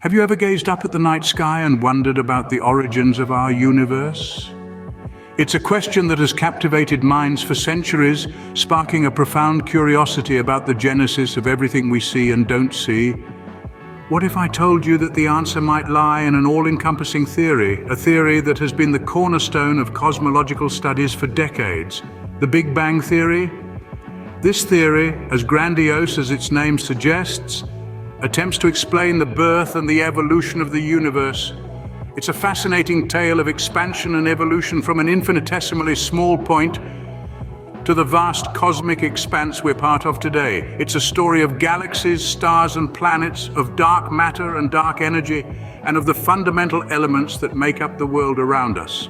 Have you ever gazed up at the night sky and wondered about the origins of our universe? It's a question that has captivated minds for centuries, sparking a profound curiosity about the genesis of everything we see and don't see. What if I told you that the answer might lie in an all-encompassing theory, a theory that has been the cornerstone of cosmological studies for decades, the Big Bang Theory? This theory, as grandiose as its name suggests, attempts to explain the birth and the evolution of the universe. It's a fascinating tale of expansion and evolution from an infinitesimally small point to the vast cosmic expanse we're part of today. It's a story of galaxies, stars and planets, of dark matter and dark energy, and of the fundamental elements that make up the world around us.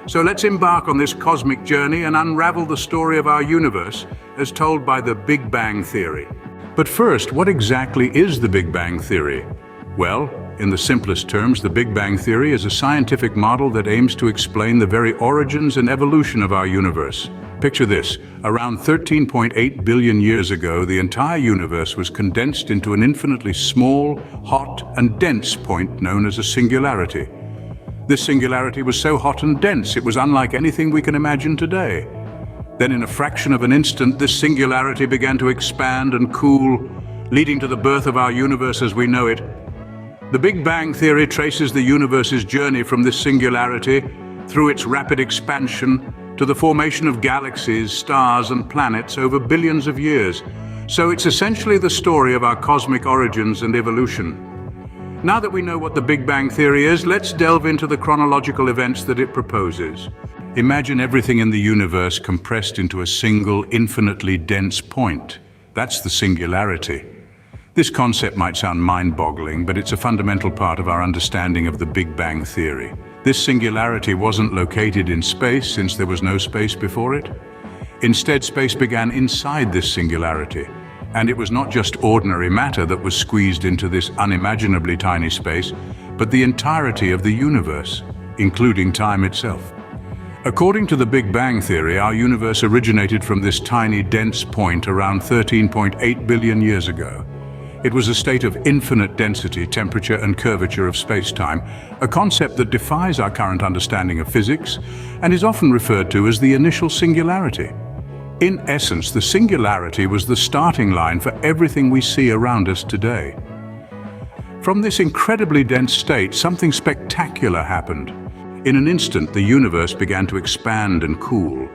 So let's embark on this cosmic journey and unravel the story of our universe as told by the Big Bang Theory. But first, what exactly is the Big Bang Theory? Well, in the simplest terms, the Big Bang Theory is a scientific model that aims to explain the very origins and evolution of our universe. Picture this: around 13.8 billion years ago, the entire universe was condensed into an infinitely small, hot, and dense point known as a singularity. This singularity was so hot and dense, it was unlike anything we can imagine today. Then in a fraction of an instant, this singularity began to expand and cool, leading to the birth of our universe as we know it. The Big Bang Theory traces the universe's journey from this singularity through its rapid expansion to the formation of galaxies, stars, and planets over billions of years. So it's essentially the story of our cosmic origins and evolution. Now that we know what the Big Bang Theory is, let's delve into the chronological events that it proposes. Imagine everything in the universe compressed into a single, infinitely dense point. That's the singularity. This concept might sound mind-boggling, but it's a fundamental part of our understanding of the Big Bang Theory. This singularity wasn't located in space, since there was no space before it. Instead, space began inside this singularity. And it was not just ordinary matter that was squeezed into this unimaginably tiny space, but the entirety of the universe, including time itself. According to the Big Bang Theory, our universe originated from this tiny, dense point around 13.8 billion years ago. It was a state of infinite density, temperature, and curvature of space-time, a concept that defies our current understanding of physics and is often referred to as the initial singularity. In essence, the singularity was the starting line for everything we see around us today. From this incredibly dense state, something spectacular happened. In an instant, the universe began to expand and cool.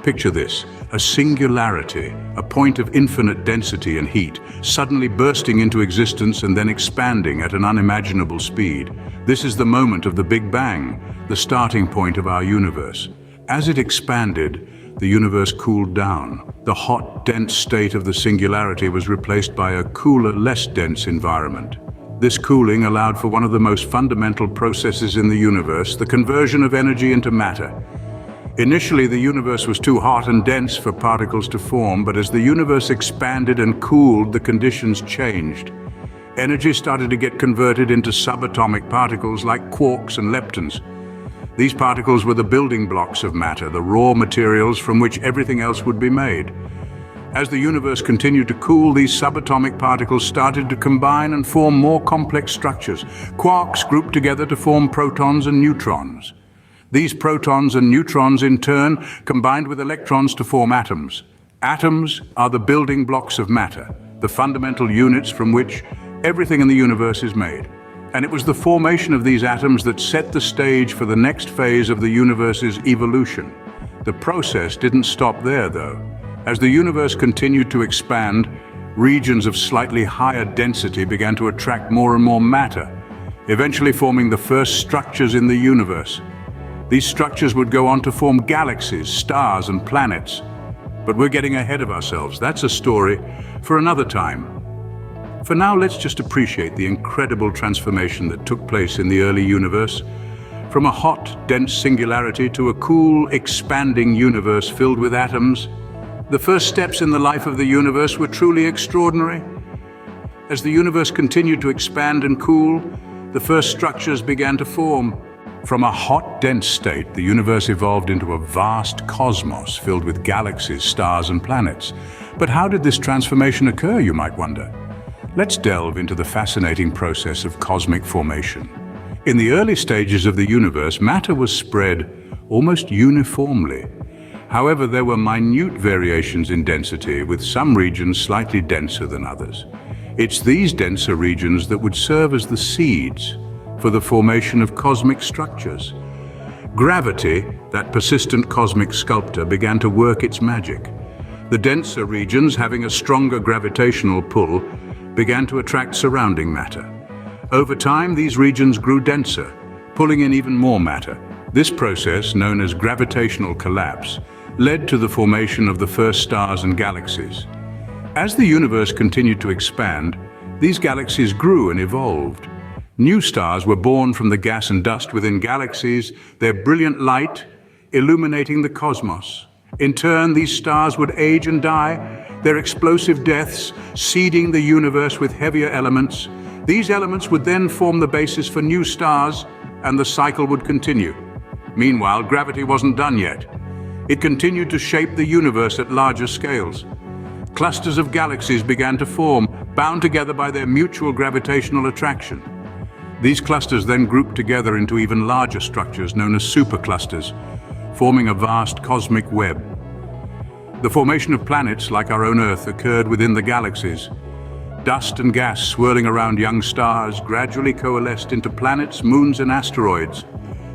Picture this: a singularity, a point of infinite density and heat, suddenly bursting into existence and then expanding at an unimaginable speed. This is the moment of the Big Bang, the starting point of our universe. As it expanded, the universe cooled down. The hot, dense state of the singularity was replaced by a cooler, less dense environment. This cooling allowed for one of the most fundamental processes in the universe, the conversion of energy into matter. Initially, the universe was too hot and dense for particles to form, but as the universe expanded and cooled, the conditions changed. Energy started to get converted into subatomic particles like quarks and leptons. These particles were the building blocks of matter, the raw materials from which everything else would be made. As the universe continued to cool, these subatomic particles started to combine and form more complex structures. Quarks grouped together to form protons and neutrons. These protons and neutrons, in turn, combined with electrons to form atoms. Atoms are the building blocks of matter, the fundamental units from which everything in the universe is made. And it was the formation of these atoms that set the stage for the next phase of the universe's evolution. The process didn't stop there, though. As the universe continued to expand, regions of slightly higher density began to attract more and more matter, eventually forming the first structures in the universe. These structures would go on to form galaxies, stars, and planets. But we're getting ahead of ourselves. That's a story for another time. For now, let's just appreciate the incredible transformation that took place in the early universe. From a hot, dense singularity to a cool, expanding universe filled with atoms, the first steps in the life of the universe were truly extraordinary. As the universe continued to expand and cool, the first structures began to form. From a hot, dense state, the universe evolved into a vast cosmos filled with galaxies, stars, and planets. But how did this transformation occur, you might wonder? Let's delve into the fascinating process of cosmic formation. In the early stages of the universe, matter was spread almost uniformly. However, there were minute variations in density, with some regions slightly denser than others. It's these denser regions that would serve as the seeds for the formation of cosmic structures. Gravity, that persistent cosmic sculptor, began to work its magic. The denser regions, having a stronger gravitational pull, began to attract surrounding matter. Over time, these regions grew denser, pulling in even more matter. This process, known as gravitational collapse, led to the formation of the first stars and galaxies. As the universe continued to expand, these galaxies grew and evolved. New stars were born from the gas and dust within galaxies, their brilliant light illuminating the cosmos. In turn, these stars would age and die, their explosive deaths seeding the universe with heavier elements. These elements would then form the basis for new stars, and the cycle would continue. Meanwhile, gravity wasn't done yet. It continued to shape the universe at larger scales. Clusters of galaxies began to form, bound together by their mutual gravitational attraction. These clusters then grouped together into even larger structures known as superclusters, forming a vast cosmic web. The formation of planets like our own Earth occurred within the galaxies. Dust and gas swirling around young stars gradually coalesced into planets, moons, and asteroids.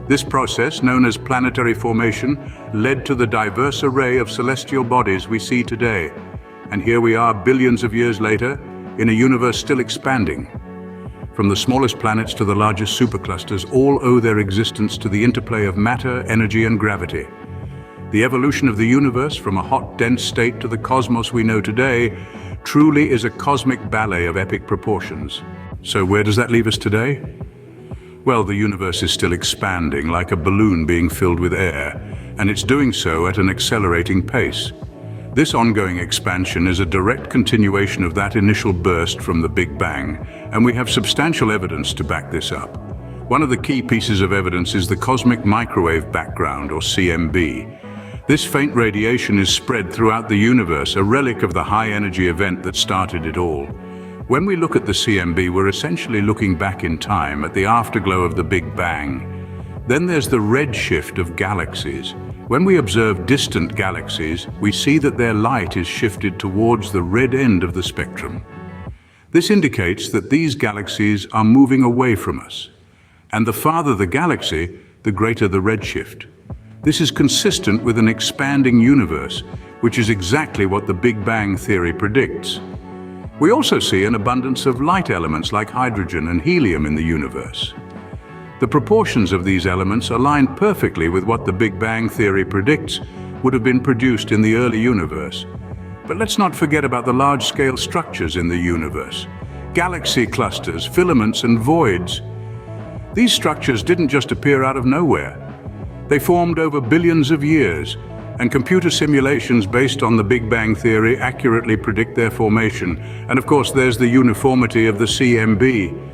This process, known as planetary formation, led to the diverse array of celestial bodies we see today. And here we are, billions of years later, in a universe still expanding. From the smallest planets to the largest superclusters, all owe their existence to the interplay of matter, energy, and gravity. The evolution of the universe from a hot, dense state to the cosmos we know today truly is a cosmic ballet of epic proportions. So where does that leave us today? Well, the universe is still expanding, like a balloon being filled with air, and it's doing so at an accelerating pace. This ongoing expansion is a direct continuation of that initial burst from the Big Bang, and we have substantial evidence to back this up. One of the key pieces of evidence is the cosmic microwave background, or CMB. This faint radiation is spread throughout the universe, a relic of the high-energy event that started it all. When we look at the CMB, we're essentially looking back in time at the afterglow of the Big Bang. Then there's the redshift of galaxies. When we observe distant galaxies, we see that their light is shifted towards the red end of the spectrum. This indicates that these galaxies are moving away from us. And the farther the galaxy, the greater the redshift. This is consistent with an expanding universe, which is exactly what the Big Bang theory predicts. We also see an abundance of light elements like hydrogen and helium in the universe. The proportions of these elements align perfectly with what the Big Bang theory predicts would have been produced in the early universe. But let's not forget about the large-scale structures in the universe. Galaxy clusters, filaments, and voids. These structures didn't just appear out of nowhere. They formed over billions of years, and computer simulations based on the Big Bang theory accurately predict their formation. And of course, there's the uniformity of the CMB.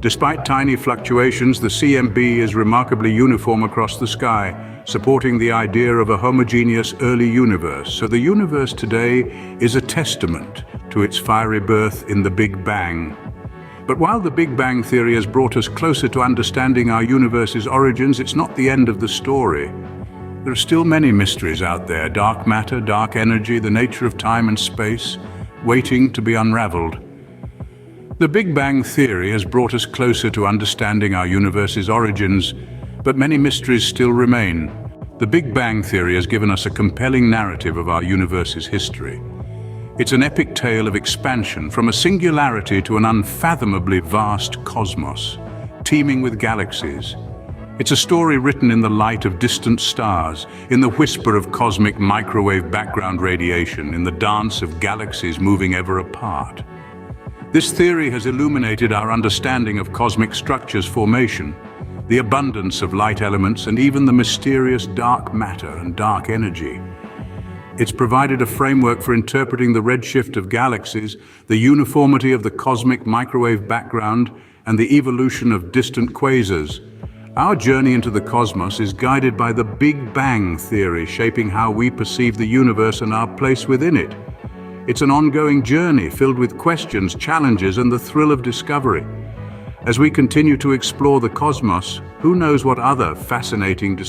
Despite tiny fluctuations, the CMB is remarkably uniform across the sky, supporting the idea of a homogeneous early universe. So the universe today is a testament to its fiery birth in the Big Bang. But while the Big Bang theory has brought us closer to understanding our universe's origins, it's not the end of the story. There are still many mysteries out there: dark matter, dark energy, the nature of time and space, waiting to be unraveled. The Big Bang theory has brought us closer to understanding our universe's origins, but many mysteries still remain. The Big Bang theory has given us a compelling narrative of our universe's history. It's an epic tale of expansion from a singularity to an unfathomably vast cosmos, teeming with galaxies. It's a story written in the light of distant stars, in the whisper of cosmic microwave background radiation, in the dance of galaxies moving ever apart. This theory has illuminated our understanding of cosmic structures formation, the abundance of light elements, and even the mysterious dark matter and dark energy. It's provided a framework for interpreting the redshift of galaxies, the uniformity of the cosmic microwave background, and the evolution of distant quasars. Our journey into the cosmos is guided by the Big Bang theory, shaping how we perceive the universe and our place within it. It's an ongoing journey filled with questions, challenges, and the thrill of discovery. As we continue to explore the cosmos, who knows what other fascinating discoveries